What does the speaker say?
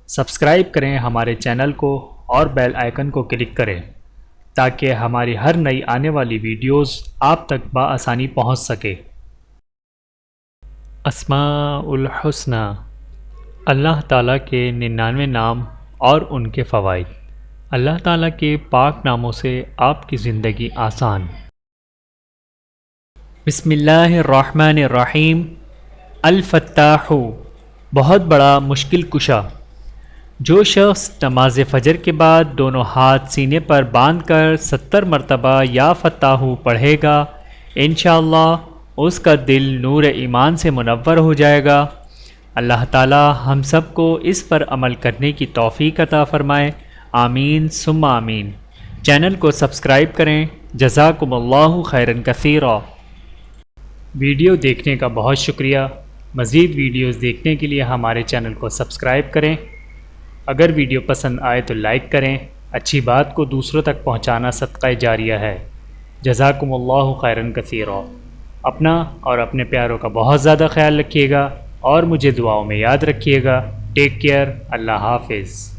Subscribe کریں ہمارے channel کو اور بیل آئیکن کو کلک کریں تاکہ ہماری ہر نئی آنے والی ویڈیوز آپ تک بآسانی پہنچ سکے۔ اسماء الحسنی، اللہ تعالیٰ کے 99 نام اور ان کے فوائد۔ اللہ تعالیٰ کے پاک ناموں سے آپ کی زندگی آسان۔ بسم اللہ الرحمن الرحیم۔ الفتاح، بہت بڑا مشکل کشا۔ جو شخص نماز فجر کے بعد دونوں ہاتھ سینے پر باندھ کر 70 مرتبہ یا فتاح پڑھے گا، انشاءاللہ اس کا دل نور ایمان سے منور ہو جائے گا۔ اللہ تعالی ہم سب کو اس پر عمل کرنے کی توفیق عطا فرمائے، آمین ثم آمین۔ چینل کو سبسکرائب کریں۔ جزاکم اللہ خیرا کثیرا۔ ویڈیو دیکھنے کا بہت شکریہ۔ مزید ویڈیوز دیکھنے کے لیے ہمارے چینل کو سبسکرائب کریں۔ اگر ویڈیو پسند آئے تو لائک کریں۔ اچھی بات کو دوسروں تک پہنچانا صدقہ جاریہ ہے۔ جزاکم اللہ خیرا کثیرا۔ اپنا اور اپنے پیاروں کا بہت زیادہ خیال رکھیے گا اور مجھے دعاؤں میں یاد رکھیے گا۔ Take care. اللہ حافظ۔